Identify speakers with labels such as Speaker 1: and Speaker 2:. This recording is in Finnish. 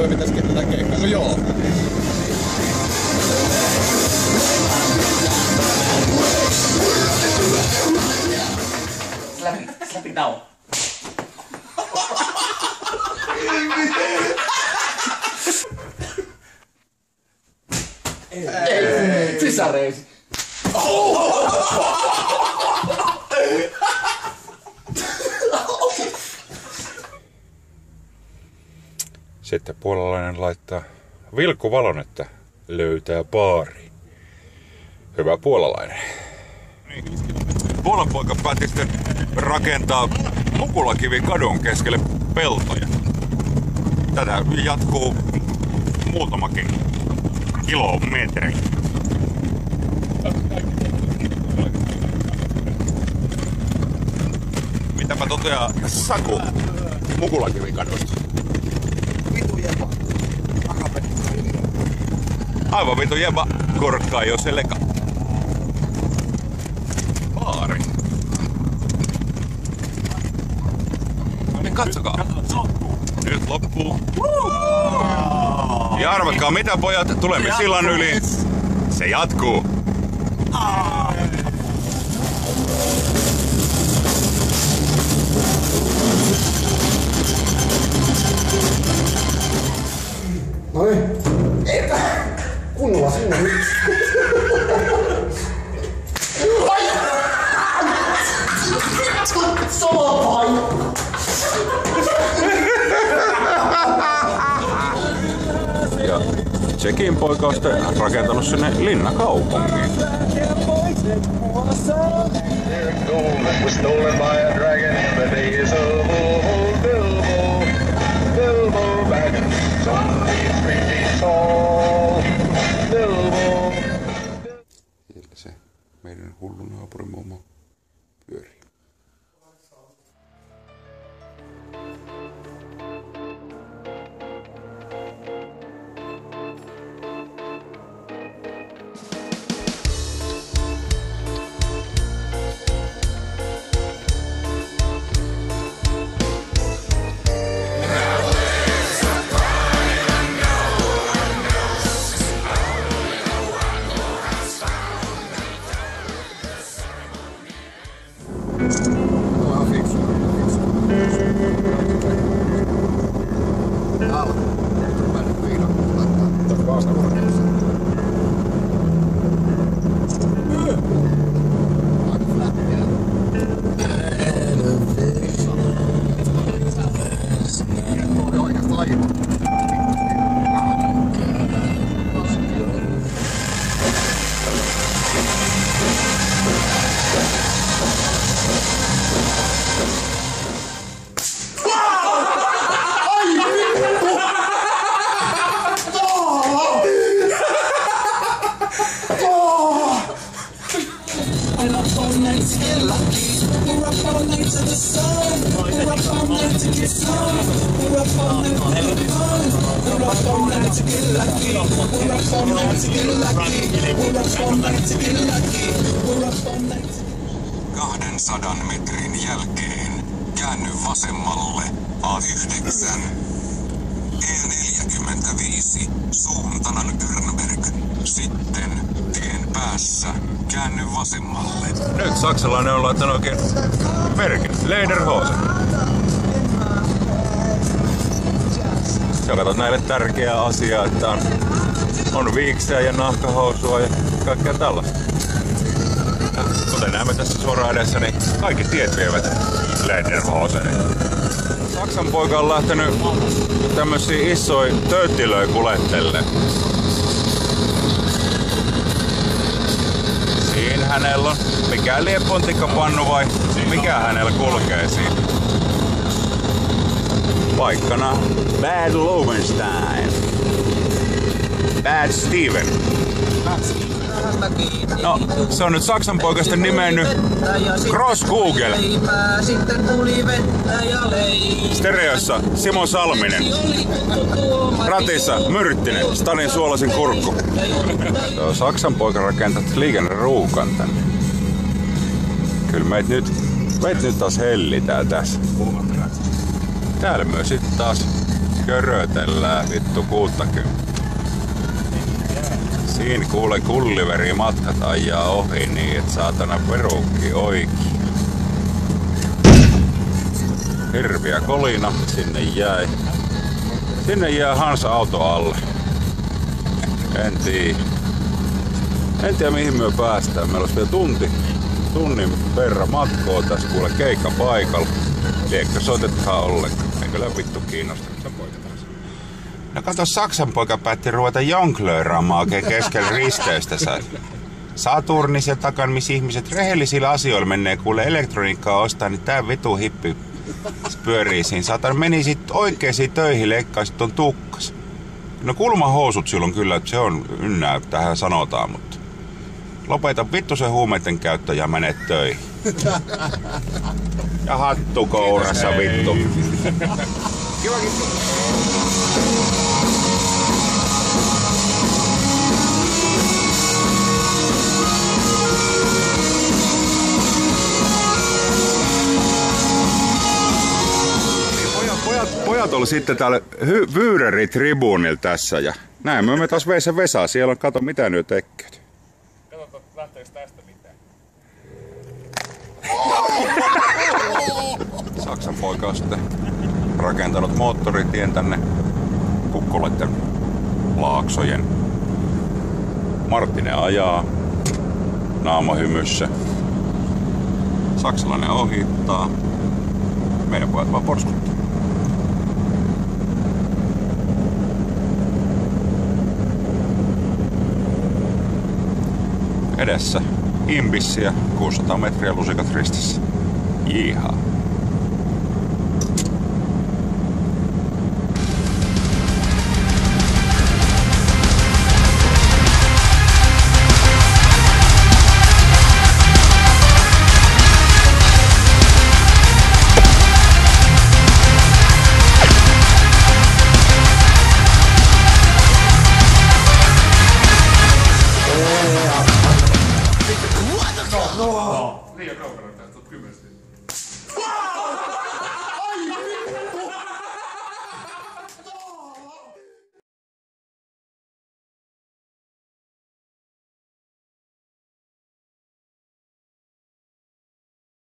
Speaker 1: pitäisi tätä keikkaa. No joo.
Speaker 2: Läpi tauon.
Speaker 1: Ei. Sisäreisi.
Speaker 3: Sitten puolalainen laittaa Vilkku Valon, että löytää baari. Hyvä puolalainen. Puolan poika päätti sitten rakentaa Mukulakivi kadun keskelle peltoja. Tätä jatkuu muutamakin kilometri. Mitäpä toteaa Saku Mukulakivi kadusta?
Speaker 1: Vitu jeba.
Speaker 3: Aivan vitu jeba, korkkaa jo se leka. Baari. No niin, katsokaa. Nyt loppuu. Ja arvatkaa mitä pojat, tulemme sillan yli. Se jatkuu.
Speaker 1: Noi. Eipä. Kunnolla sinne nyt. Sama paikka.
Speaker 3: Ja Tsekin poika on sitten rakentanut sinne linnakaupungin. Siellä se meidän hullu naapurimuomo pyörii.
Speaker 4: Metrin jälkeen käänny vasemmalle A9. E45 suuntana Nürnberg. Sitten tien päässä käänny vasemmalle.
Speaker 3: Nyt saksalainen on laittanut oikein merkin. Lederhosen. Sä katsot näille tärkeää asiaa, että on viiksiä ja nahkahousua ja kaikkea tällaista. Kuten näemme tässä suoraan edessä, niin kaikki tiet vievät Lederhoseniin. Saksan poika on lähtenyt tämmösiä isoja tööttilöjä kuljettelle. Siinä hänellä on mikä liepontikkapannu vai mikä hänellä kulkee siinä. Paikkana Bad Lowenstein. Bad Steven. No, se on nyt Saksan poikasta nimennyt Cross Google. Stereossa Simo Salminen. Ratissa Myrttinen, Stanin suolasin kurkku. Saksan poika rakentaa liikenneruukan tänne. Kyllä meitä nyt taas hellitään tässä. Täällä myös sitten taas Körötellään vittu 60. Siinä kuule kulliveri matkat ajaa ohi niin, et saatana perukki oikein. Hirviä kolina, sinne jäi. Sinne jää Hansa auto alle. En tiedä mihin me päästään. Meillä olisi vielä tunnin verran matkoa tässä kuule keikka paikalla. Liekö soitetaan ollenkaan. Eikö lää vittu kiinnostanut se poika taas? No kato, Saksan poika päätti ruveta jonglööraamaan oikein keskellä risteystä. Saturnissa ja takan, missä ihmiset rehellisillä asioilla menee kuule elektroniikkaa ostaa, niin tää vitu hippi pyörii siinä. Saatan meni sit oikeisiin töihin, leikkaisin ton tukkas. No kulmahousut silloin kyllä, että se on ynnää, tähän sanotaan, mutta lopeta vittu se huumeiden käyttö ja mene töihin. Ja hattu kourassa vittu. Kiva kittu. Pojat oli sitten täällä Vyyreri-tribuunilla tässä ja näin me taas veissä Vesaa. Siellä on, kato mitä nyt tekee.
Speaker 2: Katsotaan, lähteekö tästä mitään.
Speaker 3: Saksan poika on sitten rakentanut moottoritien tänne Kukkoleiden laaksojen. Marttinen ajaa naama hymyssä. Saksalainen ohittaa. Meidän pojat vaan porskuttaa. Edessä imbissiä, 600 metriä lusikat ristissä. Jihaa.